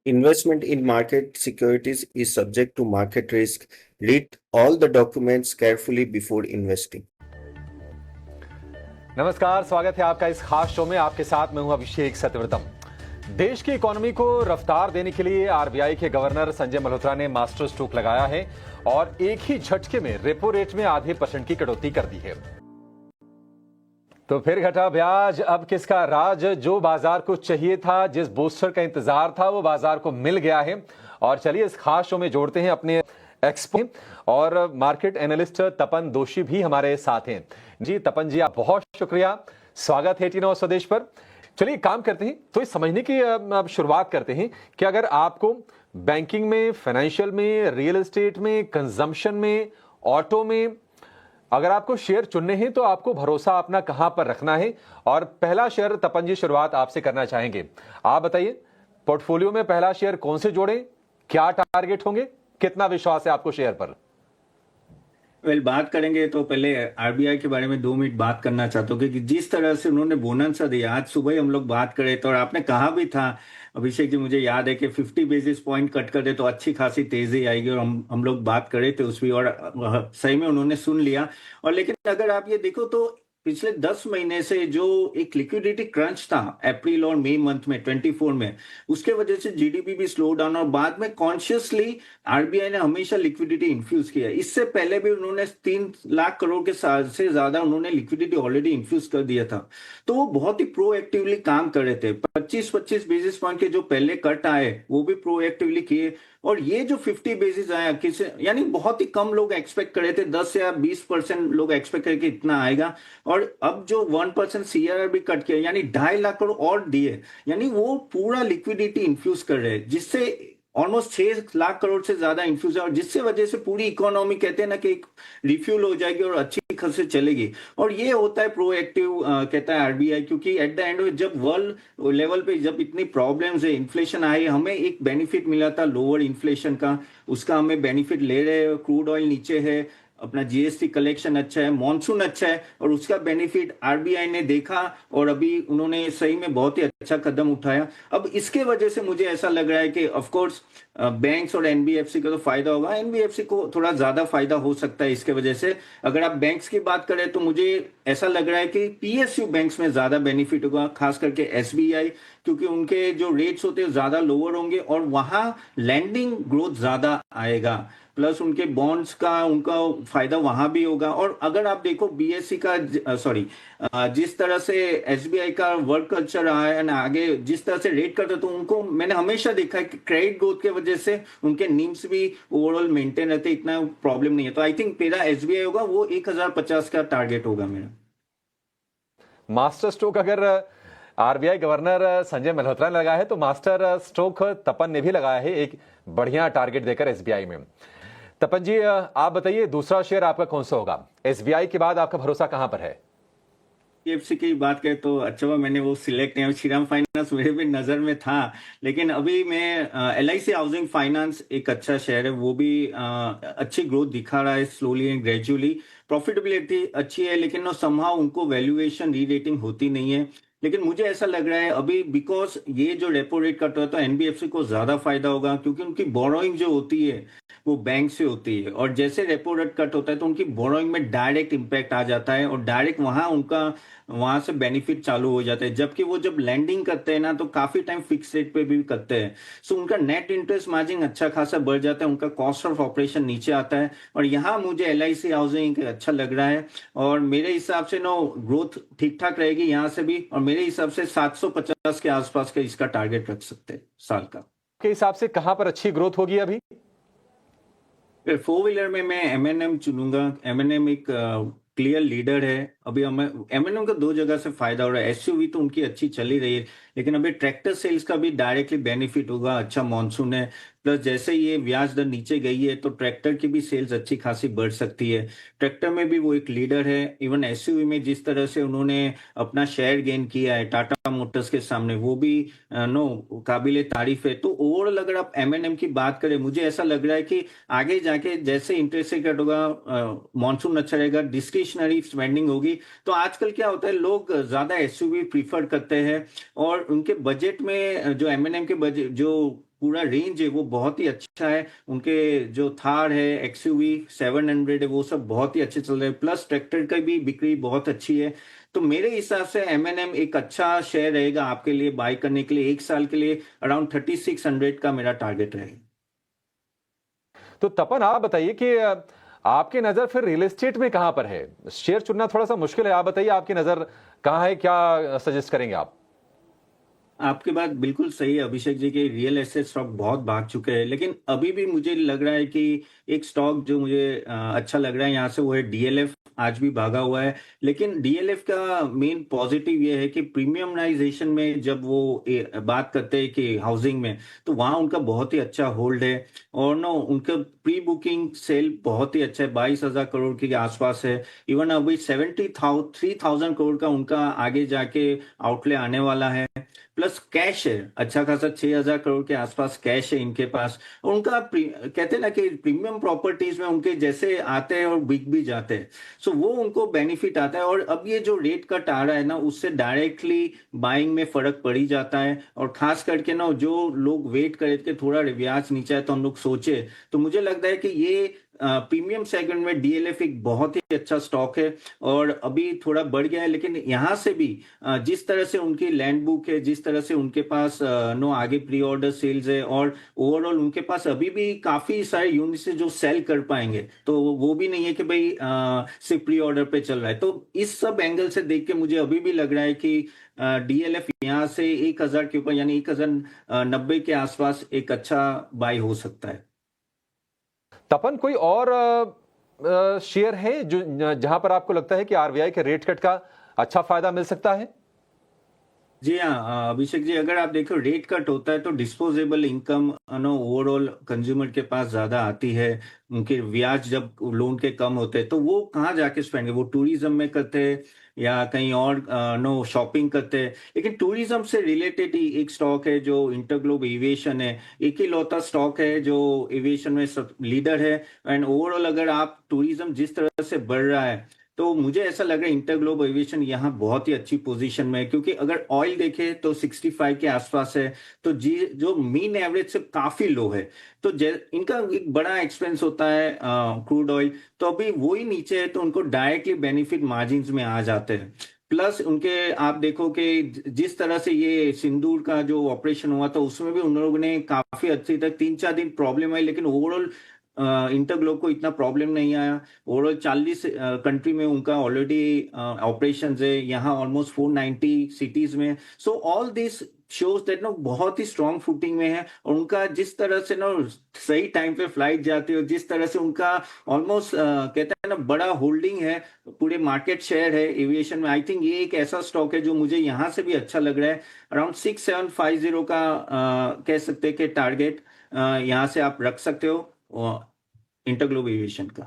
Investment in market securities is subject to market risk. Read all the documents carefully before investing. नमस्कार, स्वागत है आपका इस खास शो में। आपके साथ मैं हूं अभिषेक सत्यव्रतम। देश की इकोनॉमी को रफ्तार देने के लिए आरबीआई के गवर्नर संजय मल्होत्रा ने मास्टर स्ट्रोक लगाया है और एक ही झटके में रेपो रेट में आधे % की कटौती कर दी है। तो फिर घटा ब्याज, अब किसका राज? जो बाजार को चाहिए था, जिस बूस्टर का इंतजार था, वो बाजार को मिल गया है। और चलिए इस खास शो में जोड़ते हैं अपने एक्सपर्ट और मार्केट एनालिस्ट तपन दोषी भी हमारे साथ हैं। जी तपन जी, आप बहुत शुक्रिया, स्वागत है टीनो स्वदेश पर। चलिए काम करते हैं, तो इस समझने की अब शुरुआत करते हैं कि अगर आपको बैंकिंग में, फाइनेंशियल में, रियल एस्टेट में, कंजम्पशन में, ऑटो में अगर आपको शेयर चुनने हैं तो आपको भरोसा अपना कहां पर रखना है? और पहला शेयर तपन जी शुरुआत आपसे करना चाहेंगे। आप बताइए, पोर्टफोलियो में पहला शेयर कौन से जोड़ें, क्या टारगेट होंगे, कितना विश्वास है आपको शेयर पर? बात करेंगे तो पहले आरबीआई के बारे में 2 मिनट बात करना चाहता हूँ कि जिस तरह से उन्होंने बोनस दिया, आज सुबह हम लोग बात करे तो, और आपने कहा भी था अभिषेक जी, मुझे याद है कि 50 बेसिस पॉइंट कट कर दे तो अच्छी खासी तेजी आएगी, और हम लोग बात करे थे उस भी, और सही में उन्होंने सुन लिया। और लेकिन अगर आप ये देखो तो पिछले 10 महीने से जो एक लिक्विडिटी क्रंच था अप्रैल और मई मंथ में 24 में, उसके वजह से जीडीपी भी स्लो डाउन, और बाद में कॉन्शियसली आरबीआई ने हमेशा लिक्विडिटी इन्फ्यूज किया। इससे पहले भी उन्होंने 3 लाख करोड़ के से ज्यादा उन्होंने लिक्विडिटी ऑलरेडी इन्फ्यूज कर दिया था। तो वो बहुत ही प्रोएक्टिवली काम कर रहे थे। 25-25 बेसिस पॉइंट के जो पहले कट आए वो भी प्रोएक्टिवली किए, और ये जो 50 बेसिस आया किसी, यानी बहुत ही कम लोग एक्सपेक्ट कर रहे थे, 10 या 20% लोग एक्सपेक्ट करके इतना आएगा। और अब जो 1% सीआरआर भी कट किया, यानी 2.5 लाख करोड़ और दिए, यानी वो पूरा लिक्विडिटी इन्फ्यूज कर रहे हैं, जिससे ऑलमोस्ट 6 लाख करोड़ से ज्यादा इन्फ्यूज है, और जिससे वजह से पूरी इकोनॉमी कहते हैं ना कि एक रिफ्यूल हो जाएगी और अच्छी खासी चलेगी। और ये होता है प्रोएक्टिव, कहता है आरबीआई, क्योंकि एट द एंड जब वर्ल्ड लेवल पे जब इतनी प्रॉब्लम्स है, इन्फ्लेशन आई, हमें एक बेनिफिट मिला था लोअर इन्फ्लेशन का, उसका हमें बेनिफिट ले रहे हैं। क्रूड ऑयल नीचे है, अपना जीएसटी कलेक्शन अच्छा है, मॉनसून अच्छा है, और उसका बेनिफिट आरबीआई ने देखा, और अभी उन्होंने सही में बहुत ही अच्छा कदम उठाया। अब इसके वजह से मुझे ऐसा लग रहा है कि ऑफ कोर्स बैंक्स और एनबीएफसी का तो फायदा होगा, एनबीएफसी को थोड़ा ज्यादा फायदा हो सकता है इसके वजह से। अगर आप बैंक्स की बात करें तो मुझे ऐसा लग रहा है कि पीएसयू बैंक्स में ज्यादा बेनिफिट होगा, खास करके एसबीआई, क्योंकि उनके जो रेट्स होते हैं ज्यादा लोअर होंगे और वहां लैंडिंग ग्रोथ ज्यादा आएगा, प्लस उनके बॉन्ड्स का उनका फायदा वहां भी होगा। और अगर आप देखो बीएससी का सॉरी जिस तरह से एसबीआई का वर्क कल्चर रहा है ना, आगे जिस तरह से रेट करते, तो उनको मैंने हमेशा देखा है कि क्रेडिट ग्रोथ की वजह से उनके नीम्स भी ओवरऑल मेंटेन रहते, इतना प्रॉब्लम नहीं है। तो आई थिंक मेरा एसबीआई होगा, वो 1050 का टारगेट होगा मेरा। मास्टर स्ट्रोक अगर आरबीआई गवर्नर संजय मल्होत्रा ने लगाया है तो मास्टर स्ट्रोक तपन ने भी लगाया है, एक बढ़िया टारगेट देकर एसबीआई में। तपन जी, आप बताइए दूसरा शेयर आपका कौन सा होगा? एसबीआई के बाद आपका भरोसा कहां पर है? एफसी की बात करें तो अच्छा हुआ मैंने वो सिलेक्ट नहीं, श्रीराम फाइनेंस मेरे भी नजर में था, लेकिन अभी मैं एलआईसी हाउसिंग फाइनेंस एक अच्छा शेयर है, वो भी अच्छी ग्रोथ दिखा रहा है स्लोली एंड ग्रेजुअली। प्रॉफिटेबिलिटी अच्छी है, लेकिन समहाउ उनको वैल्यूएशन री रेटिंग होती नहीं है। लेकिन मुझे ऐसा लग रहा है अभी, बिकॉज ये जो रेपो रेट कट रहा है तो एनबीएफसी को ज्यादा फायदा होगा, क्योंकि उनकी बोरोइंग जो होती है वो बैंक से होती है, और जैसे रेपो रेट कट होता है तो उनकी बोरोइंग में डायरेक्ट इंपैक्ट आ जाता है, और डायरेक्ट वहां उनका वहां से बेनिफिट चालू हो जाता है। जबकि वो जब लैंडिंग करते हैं ना तो काफी टाइम फिक्स रेट पे भी करते हैं, सो उनका नेट इंटरेस्ट मार्जिन अच्छा खासा बढ़ जाता है, उनका कॉस्ट ऑफ ऑपरेशन नीचे आता है। और यहाँ मुझे एलआईसी हाउसिंग अच्छा लग रहा है, और मेरे हिसाब से नो ग्रोथ ठीक ठाक रहेगी यहाँ से भी, और मेरे हिसाब से 750 के आसपास का इसका टारगेट रख सकते हैं साल का। के हिसाब से कहां पर अच्छी ग्रोथ होगी अभी? फिर 4 व्हीलर में मैं एमएनएम चुनूंगा। एमएनएम एक क्लियर लीडर है। अभी हमें एमएनएम का 2 जगह से फायदा हो रहा है, एसयूवी तो उनकी अच्छी चली रही है, लेकिन अभी ट्रैक्टर सेल्स का भी डायरेक्टली बेनिफिट होगा, अच्छा मॉनसून है, प्लस जैसे ये ब्याज दर नीचे गई है तो ट्रैक्टर की भी सेल्स अच्छी खासी बढ़ सकती है। ट्रैक्टर में भी वो एक लीडर है। इवन एसयूवी में जिस तरह से उन्होंने अपना शेयर गेन किया है टाटा मोटर्स के सामने, वो भी नो काबिले तारीफ है। तो ओवरऑल अगर आप एमएनएम की बात करें, मुझे ऐसा लग रहा है कि आगे जाके जैसे इंटरेस्ट रेट कट होगा, मॉनसून अच्छा रहेगा, डिस्क्रिशनरी स्पेंडिंग होगी, तो आजकल क्या होता है लोग ज्यादा एसयूवी प्रीफर करते हैं, और उनके बजट में जो एमएनएम के बजट जो पूरा रेंज है वो बहुत ही अच्छा है। उनके जो थार है, एक्सयूवी 700 है, वो सब बहुत ही अच्छे चल रहे हैं। प्लस ट्रैक्टर की भी बिक्री बहुत अच्छी है। तो मेरे हिसाब से M&M एक अच्छा शेयर रहेगा आपके लिए बाय करने के लिए। 1 साल के लिए अराउंड 3600 का मेरा टारगेट रहेगा। तो तपन आप बताइए कि आपकी नजर फिर रियल एस्टेट में कहां पर है? शेयर चुनना थोड़ा सा मुश्किल है, आप बताइए आपकी नजर कहां है, क्या सजेस्ट करेंगे आप? आपकी बात बिल्कुल सही है अभिषेक जी के रियल एस्टेट स्टॉक बहुत भाग चुके हैं, लेकिन अभी भी मुझे लग रहा है कि एक स्टॉक जो मुझे अच्छा लग रहा है यहाँ से वो है DLF। आज भी भागा हुआ है, लेकिन DLF का मेन पॉजिटिव ये है कि प्रीमियमाइजेशन में जब वो बात करते हैं कि हाउसिंग में, तो वहाँ उनका बहुत ही अच्छा होल्ड है। और नो उनका प्री बुकिंग सेल बहुत ही अच्छा है, 22,000 करोड़ के आसपास है। इवन अभी 73,000 करोड़ का उनका आगे जाके आउटले आने वाला है। प्लस कैश है अच्छा खासा, 6,000 करोड़ के आसपास कैश है इनके पास। और उनका कहते हैं ना कि प्रीमियम प्रॉपर्टीज में उनके जैसे आते हैं और बिक भी जाते हैं, सो वो उनको बेनिफिट आता है। और अब ये जो रेट कट आ रहा है ना, उससे डायरेक्टली बाइंग में फर्क पड़ ही जाता है। और खास करके ना जो लोग वेट करे कि थोड़ा ब्याज नीचे है तो हम लोग सोचे, तो मुझे लगता है कि ये प्रीमियम सेगमेंट में DLF एक बहुत ही अच्छा स्टॉक है। और अभी थोड़ा बढ़ गया है, लेकिन यहाँ से भी जिस तरह से उनकी लैंड बुक है, जिस तरह से उनके पास नो आगे प्री ऑर्डर सेल्स है, और ओवरऑल उनके पास अभी भी काफी सारे यूनिट्स है जो सेल कर पाएंगे। तो वो भी नहीं है कि भाई सिर्फ प्री ऑर्डर पे चल रहा है। तो इस सब एंगल से देख के मुझे अभी भी लग रहा है कि DLF यहाँ से 1,000 के ऊपर यानी 1,090 के आसपास एक अच्छा बाय हो सकता है। तपन कोई और शेयर है जो जहां पर आपको लगता है कि RBI के रेट कट का अच्छा फायदा मिल सकता है? जी हाँ अभिषेक जी, अगर आप देखो रेट कट होता है तो disposable income no overall consumer के पास ज्यादा आती है। उनके ब्याज जब लोन के कम होते हैं तो वो कहाँ जाके स्पेंड वो टूरिज्म में करते हैं या कहीं और नो शॉपिंग करते हैं। लेकिन टूरिज्म से रिलेटेड ही एक स्टॉक है जो इंटरग्लोब एविएशन है। एक ही लौता स्टॉक है जो एविएशन में सब लीडर है। एंड ओवरऑल अगर आप टूरिज्म जिस तरह से बढ़ रहा है, तो मुझे ऐसा लग रहा है इंटरग्लोब एविएशन यहाँ बहुत ही अच्छी पोजीशन में है। क्योंकि अगर ऑयल देखे तो 65 के आसपास है, तो जी जो मीन एवरेज से काफी लो है। तो इनका एक बड़ा एक्सपेंस होता है क्रूड ऑयल, तो अभी वही नीचे है, तो उनको डायरेक्टली बेनिफिट मार्जिन में आ जाते हैं। प्लस उनके आप देखो कि जिस तरह से ये सिंदूर का जो ऑपरेशन हुआ था उसमें भी उन लोगों ने काफी अच्छी तक 3-4 दिन प्रॉब्लम आई, लेकिन ओवरऑल इंटरग्लोब को इतना प्रॉब्लम नहीं आया। ओवरऑल 40 कंट्री में उनका ऑलरेडी ऑपरेशंस है, यहाँ ऑलमोस्ट 490 सिटीज में। So all this shows that no बहुत ही स्ट्रॉन्ग फुटिंग में है। और उनका जिस तरह से ना सही टाइम पे फ्लाइट जाती है, और जिस तरह से उनका ऑलमोस्ट कहते हैं ना बड़ा होल्डिंग है, पूरे मार्केट शेयर है एविएशन में, आई थिंक ये एक ऐसा स्टॉक है जो मुझे यहाँ से भी अच्छा लग रहा है। अराउंड 6750 का कह सकते हैं कि टारगेट यहाँ से आप रख सकते हो इंटरग्लोब एविएशन का।